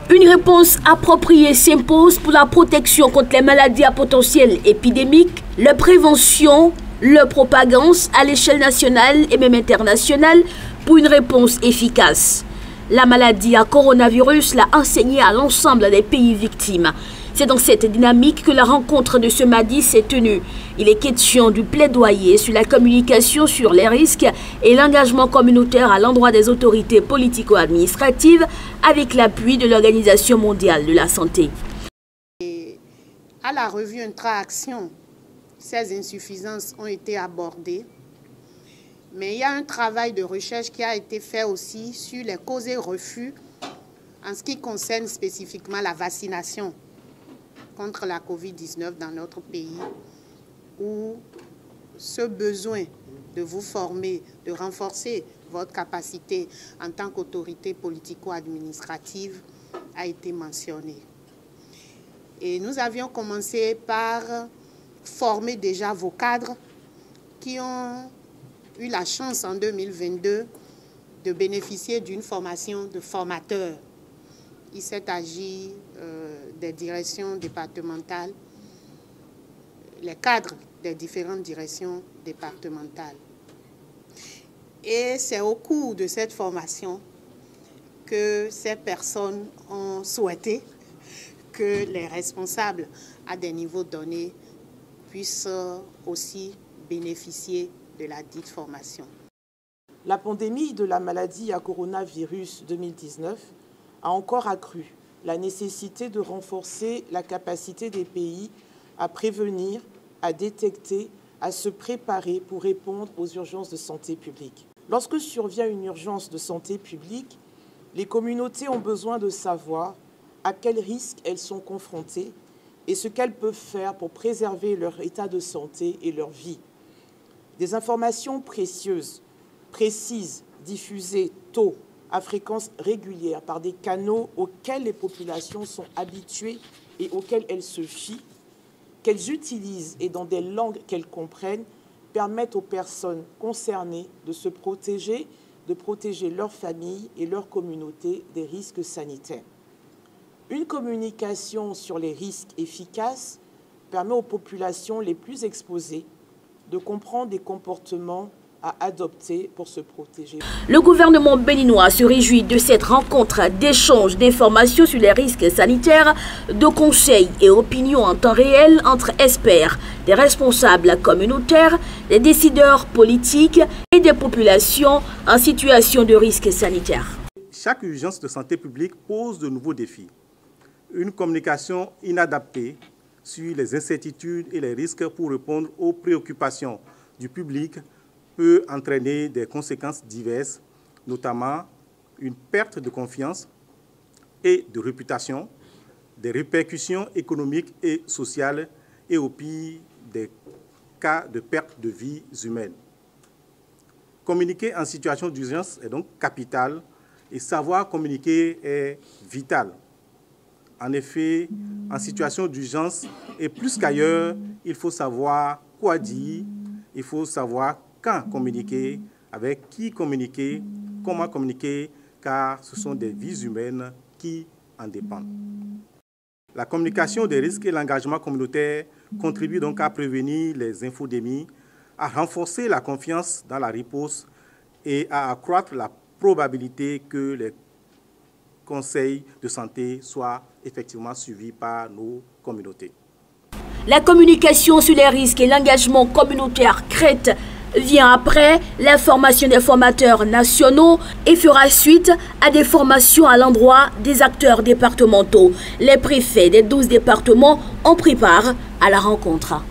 Une réponse appropriée s'impose pour la protection contre les maladies à potentiel épidémique, la prévention, la propagande à l'échelle nationale et même internationale pour une réponse efficace. La maladie à coronavirus l'a enseigné à l'ensemble des pays victimes. C'est dans cette dynamique que la rencontre de ce mardi s'est tenue. Il est question du plaidoyer sur la communication sur les risques et l'engagement communautaire à l'endroit des autorités politico-administratives avec l'appui de l'Organisation mondiale de la santé. Et à la revue Intra-Action, ces insuffisances ont été abordées. Mais il y a un travail de recherche qui a été fait aussi sur les causes et refus en ce qui concerne spécifiquement la vaccination contre la COVID-19 dans notre pays, où ce besoin de vous former, de renforcer votre capacité en tant qu'autorité politico-administrative a été mentionné. Et nous avions commencé par former déjà vos cadres qui ont eu la chance en 2022 de bénéficier d'une formation de formateurs. Il s'est agi des directions départementales, les cadres des différentes directions départementales. Et c'est au cours de cette formation que ces personnes ont souhaité que les responsables à des niveaux donnés puissent aussi bénéficier de la dite formation. La pandémie de la maladie à coronavirus 2019 a encore accru la nécessité de renforcer la capacité des pays à prévenir, à détecter, à se préparer pour répondre aux urgences de santé publique. Lorsque survient une urgence de santé publique, les communautés ont besoin de savoir à quels risques elles sont confrontées et ce qu'elles peuvent faire pour préserver leur état de santé et leur vie. Des informations précieuses, précises, diffusées tôt, à fréquence régulière, par des canaux auxquels les populations sont habituées et auxquels elles se fient, qu'elles utilisent et dans des langues qu'elles comprennent, permettent aux personnes concernées de se protéger, de protéger leur famille et leur communauté des risques sanitaires. Une communication sur les risques efficace permet aux populations les plus exposées de comprendre des comportements à adopter pour se protéger. Le gouvernement béninois se réjouit de cette rencontre d'échange d'informations sur les risques sanitaires, de conseils et opinions en temps réel entre experts, des responsables communautaires, des décideurs politiques et des populations en situation de risque sanitaire. Chaque urgence de santé publique pose de nouveaux défis. Une communication inadaptée sur les incertitudes et les risques pour répondre aux préoccupations du public peut entraîner des conséquences diverses, notamment une perte de confiance et de réputation, des répercussions économiques et sociales et au pire des cas de perte de vies humaines. Communiquer en situation d'urgence est donc capital et savoir communiquer est vital. En effet, en situation d'urgence et plus qu'ailleurs, il faut savoir quoi dire, il faut savoir quand communiquer, avec qui communiquer, comment communiquer, car ce sont des vies humaines qui en dépendent. La communication des risques et l'engagement communautaire contribuent donc à prévenir les infodémies, à renforcer la confiance dans la riposte et à accroître la probabilité que les conseils de santé soient effectivement suivis par nos communautés. La communication sur les risques et l'engagement communautaire crête vient après la formation des formateurs nationaux et fera suite à des formations à l'endroit des acteurs départementaux. Les préfets des 12 départements ont pris part à la rencontre.